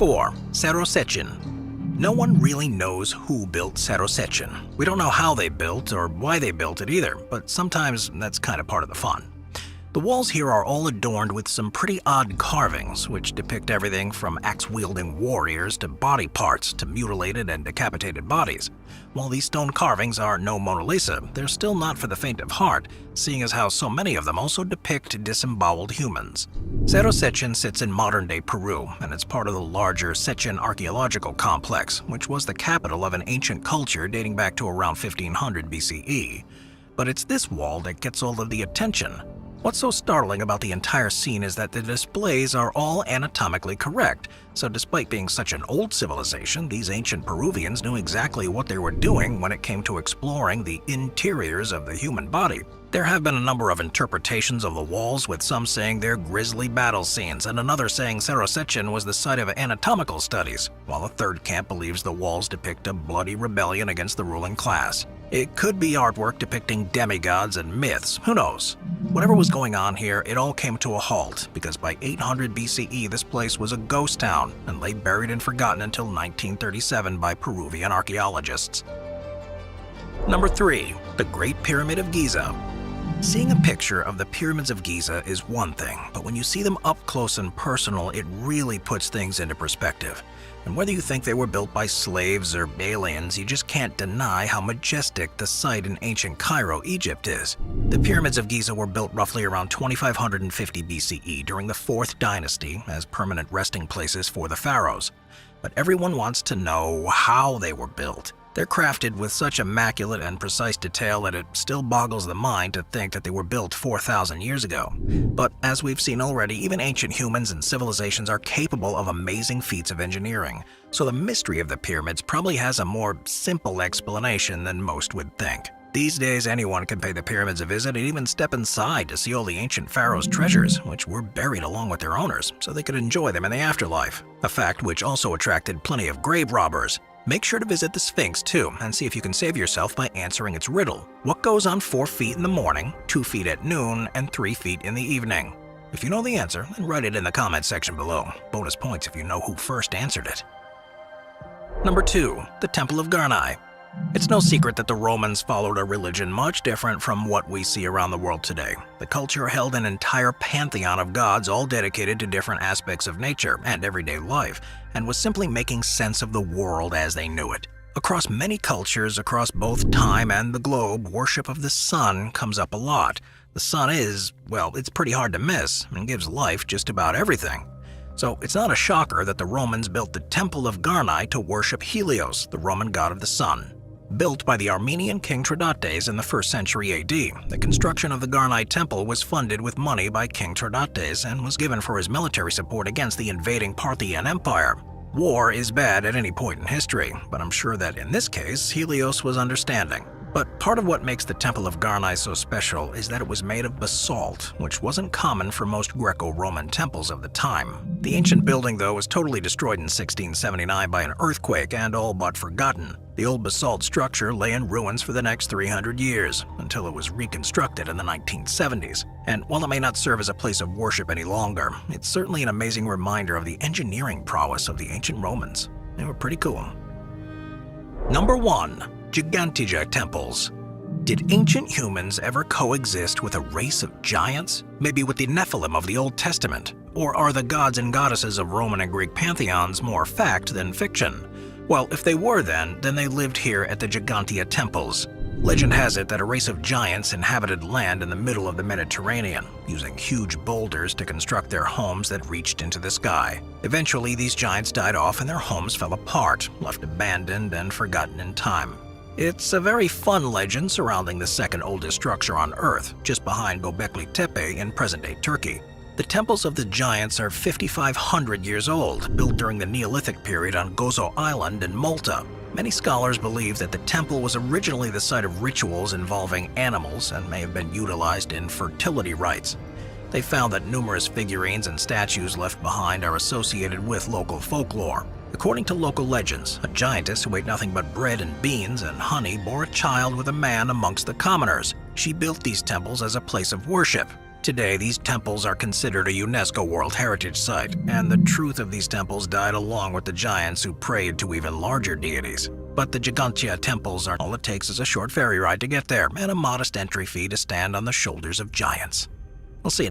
4. Cerro Sechin. No one really knows who built Cerro Sechin. We don't know how they built or why they built it either, but sometimes that's kind of part of the fun. The walls here are all adorned with some pretty odd carvings, which depict everything from axe-wielding warriors to body parts to mutilated and decapitated bodies. While these stone carvings are no Mona Lisa, they're still not for the faint of heart, seeing as how so many of them also depict disemboweled humans. Cerro Sechin sits in modern-day Peru, and it's part of the larger Sechin archaeological complex, which was the capital of an ancient culture dating back to around 1500 BCE. But it's this wall that gets all of the attention. What's so startling about the entire scene is that the displays are all anatomically correct, so despite being such an old civilization, these ancient Peruvians knew exactly what they were doing when it came to exploring the interiors of the human body. There have been a number of interpretations of the walls, with some saying they're grisly battle scenes and another saying Cerro Sechin was the site of anatomical studies, while a third camp believes the walls depict a bloody rebellion against the ruling class. It could be artwork depicting demigods and myths, who knows? Whatever was going on here, it all came to a halt, because by 800 BCE this place was a ghost town and lay buried and forgotten until 1937 by Peruvian archaeologists. Number 3. The Great Pyramid of Giza. Seeing a picture of the pyramids of Giza is one thing, but when you see them up close and personal, it really puts things into perspective. And whether you think they were built by slaves or aliens, you just can't deny how majestic the site in ancient Cairo, Egypt is. The pyramids of Giza were built roughly around 2550 BCE during the 4th dynasty as permanent resting places for the pharaohs. But everyone wants to know how they were built. They're crafted with such immaculate and precise detail that it still boggles the mind to think that they were built 4,000 years ago. But as we've seen already, even ancient humans and civilizations are capable of amazing feats of engineering. So the mystery of the pyramids probably has a more simple explanation than most would think. These days, anyone can pay the pyramids a visit and even step inside to see all the ancient pharaohs' treasures, which were buried along with their owners, so they could enjoy them in the afterlife. A fact which also attracted plenty of grave robbers. Make sure to visit the Sphinx too and see if you can save yourself by answering its riddle. What goes on 4 feet in the morning, 2 feet at noon, and 3 feet in the evening? If you know the answer, then write it in the comment section below. Bonus points if you know who first answered it. Number 2. The Temple of Garni. It's no secret that the Romans followed a religion much different from what we see around the world today. The culture held an entire pantheon of gods, all dedicated to different aspects of nature and everyday life, and was simply making sense of the world as they knew it. Across many cultures, across both time and the globe, worship of the sun comes up a lot. The sun is, well, it's pretty hard to miss and gives life just about everything. So it's not a shocker that the Romans built the Temple of Garni to worship Helios, the Roman god of the sun. Built by the Armenian king Tiridates in the 1st century AD, the construction of the Garni Temple was funded with money by King Tiridates and was given for his military support against the invading Parthian Empire. War is bad at any point in history, but I'm sure that in this case, Helios was understanding. But part of what makes the Temple of Garni so special is that it was made of basalt, which wasn't common for most Greco-Roman temples of the time. The ancient building, though, was totally destroyed in 1679 by an earthquake and all but forgotten. The old basalt structure lay in ruins for the next 300 years, until it was reconstructed in the 1970s. And while it may not serve as a place of worship any longer, it's certainly an amazing reminder of the engineering prowess of the ancient Romans. They were pretty cool. Number 1. Gigantija temples. Did ancient humans ever coexist with a race of giants? Maybe with the Nephilim of the Old Testament? Or are the gods and goddesses of Roman and Greek pantheons more fact than fiction? Well, if they were then they lived here at the Gigantia temples. Legend has it that a race of giants inhabited land in the middle of the Mediterranean, using huge boulders to construct their homes that reached into the sky. Eventually, these giants died off and their homes fell apart, left abandoned and forgotten in time. It's a very fun legend surrounding the second oldest structure on Earth, just behind Göbekli Tepe in present-day Turkey. The temples of the giants are 5,500 years old, built during the Neolithic period on Gozo Island in Malta. Many scholars believe that the temple was originally the site of rituals involving animals and may have been utilized in fertility rites. They found that numerous figurines and statues left behind are associated with local folklore. According to local legends, a giantess who ate nothing but bread and beans and honey bore a child with a man amongst the commoners. She built these temples as a place of worship. Today, these temples are considered a UNESCO World Heritage Site, and the truth of these temples died along with the giants who prayed to even larger deities. But the Gigantia temples are all it takes is a short ferry ride to get there, and a modest entry fee to stand on the shoulders of giants. We'll see you.